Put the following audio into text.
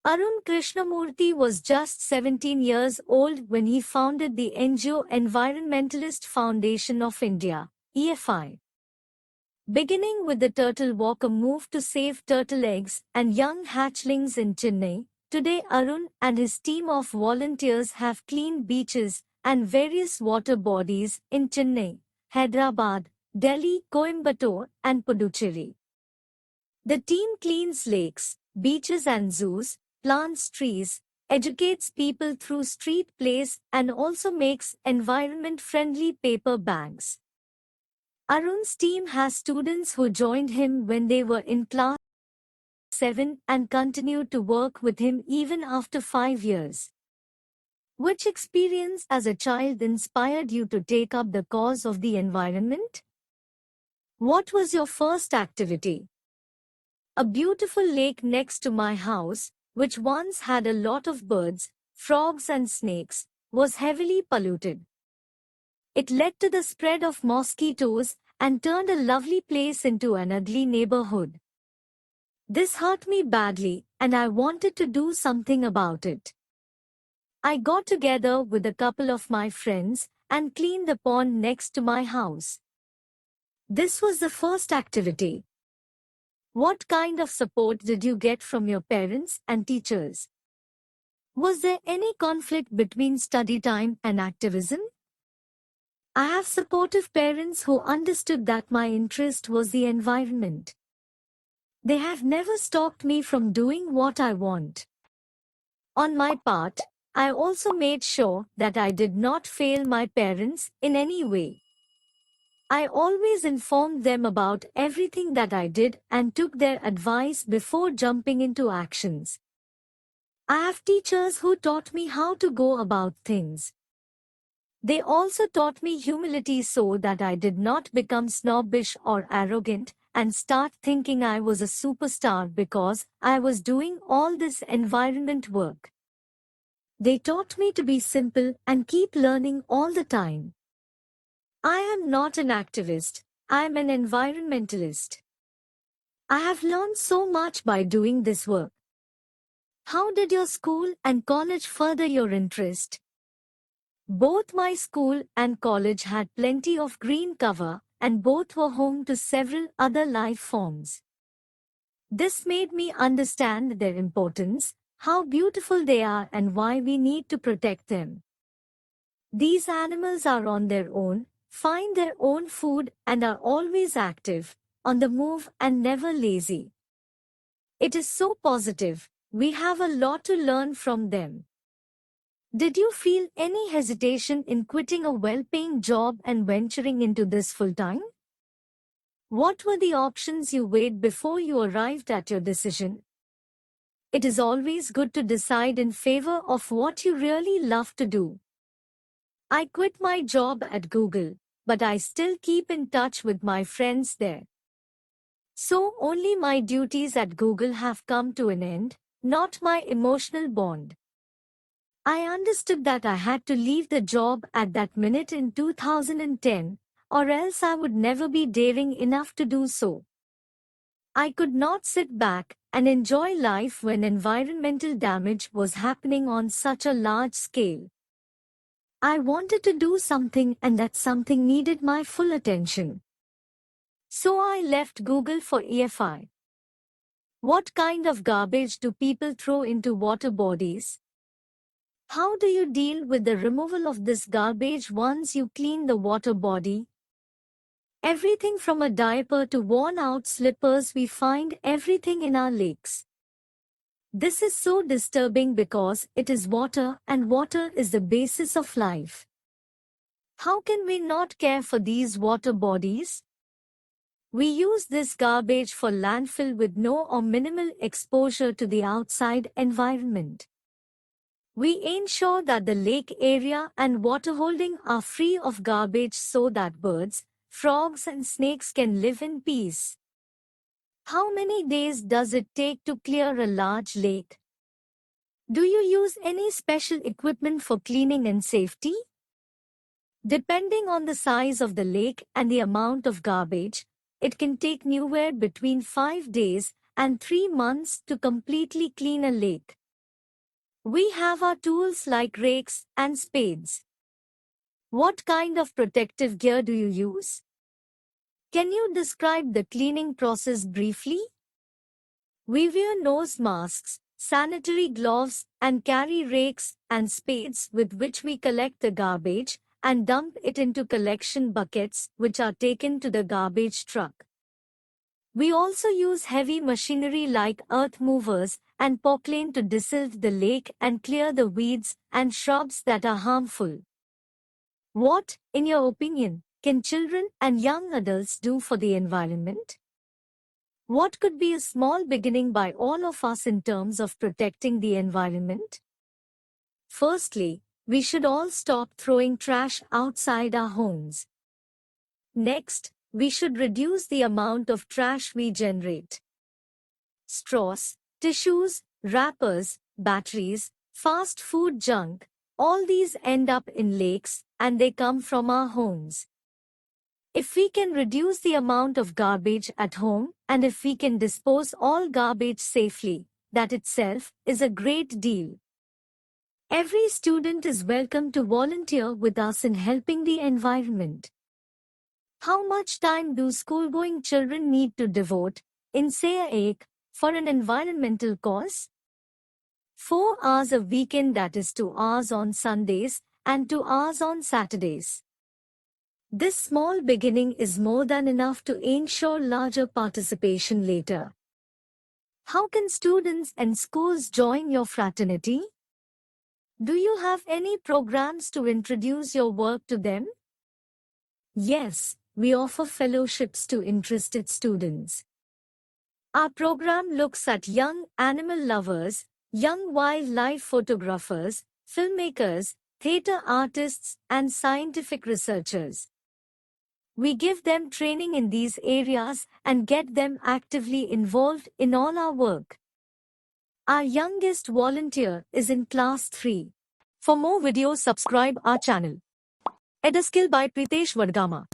Arun Krishnamurthy was just 17 years old when he founded the NGO Environmentalist Foundation of India, EFI. Beginning with the Turtle Walk, a move to save turtle eggs and young hatchlings in Chennai, today Arun and his team of volunteers have cleaned beaches and various water bodies in Chennai, Hyderabad, Delhi, Coimbatore, and Puducherry. The team cleans lakes, beaches and zoos, plants trees, educates people through street plays and also makes environment-friendly paper bags. Arun's team has students who joined him when they were in Class 7 and continued to work with him even after 5 years. Which experience as a child inspired you to take up the cause of the environment? What was your first activity? A beautiful lake next to my house, which once had a lot of birds, frogs and snakes, was heavily polluted. It led to the spread of mosquitoes and turned a lovely place into an ugly neighborhood. This hurt me badly and I wanted to do something about it. I got together with a couple of my friends and cleaned the pond next to my house. This was the first activity. What kind of support did you get from your parents and teachers? Was there any conflict between study time and activism? I have supportive parents who understood that my interest was the environment. They have never stopped me from doing what I want. On my part, I also made sure that I did not fail my parents in any way. I always informed them about everything that I did and took their advice before jumping into actions. I have teachers who taught me how to go about things. They also taught me humility so that I did not become snobbish or arrogant and start thinking I was a superstar because I was doing all this environment work. They taught me to be simple and keep learning all the time. I am not an activist, I am an environmentalist. I have learned so much by doing this work. How did your school and college further your interest? Both my school and college had plenty of green cover, and both were home to several other life forms. This made me understand their importance, how beautiful they are and why we need to protect them. These animals are on their own, find their own food and are always active, on the move and never lazy. It is so positive, we have a lot to learn from them. Did you feel any hesitation in quitting a well-paying job and venturing into this full-time? What were the options you weighed before you arrived at your decision? It is always good to decide in favor of what you really love to do. I quit my job at Google, but I still keep in touch with my friends there. So only my duties at Google have come to an end, not my emotional bond. I understood that I had to leave the job at that minute in 2010, or else I would never be daring enough to do so. I could not sit back and enjoy life when environmental damage was happening on such a large scale. I wanted to do something and that something needed my full attention. So I left Google for EFI. What kind of garbage do people throw into water bodies? How do you deal with the removal of this garbage once you clean the water body? Everything from a diaper to worn-out slippers, we find everything in our lakes. This is so disturbing because it is water and water is the basis of life. How can we not care for these water bodies? We use this garbage for landfill with no or minimal exposure to the outside environment. We ensure that the lake area and water holding are free of garbage so that birds, frogs and snakes can live in peace. How many days does it take to clear a large lake? Do you use any special equipment for cleaning and safety? Depending on the size of the lake and the amount of garbage, it can take anywhere between 5 days and 3 months to completely clean a lake. We have our tools like rakes and spades. What kind of protective gear do you use? Can you describe the cleaning process briefly? We wear nose masks, sanitary gloves, and carry rakes and spades with which we collect the garbage and dump it into collection buckets which are taken to the garbage truck. We also use heavy machinery like earth movers and poclane to desilt the lake and clear the weeds and shrubs that are harmful. What, in your opinion, can children and young adults do for the environment? What could be a small beginning by all of us in terms of protecting the environment? Firstly, we should all stop throwing trash outside our homes. Next, we should reduce the amount of trash we generate. Straws, tissues, wrappers, batteries, fast food junk, all these end up in lakes and they come from our homes. If we can reduce the amount of garbage at home and if we can dispose all garbage safely, that itself is a great deal. Every student is welcome to volunteer with us in helping the environment. How much time do school-going children need to devote, in say a week, for an environmental cause? 4 hours a weekend, that is 2 hours on Sundays and 2 hours on Saturdays. This small beginning is more than enough to ensure larger participation later. How can students and schools join your fraternity? Do you have any programs to introduce your work to them? Yes, we offer fellowships to interested students. Our program looks at young animal lovers, young wildlife photographers, filmmakers, theatre artists, and scientific researchers. We give them training in these areas and get them actively involved in all our work. Our youngest volunteer is in Class 3. For more videos, subscribe our channel. Eduskill by Pritesh Vadgama.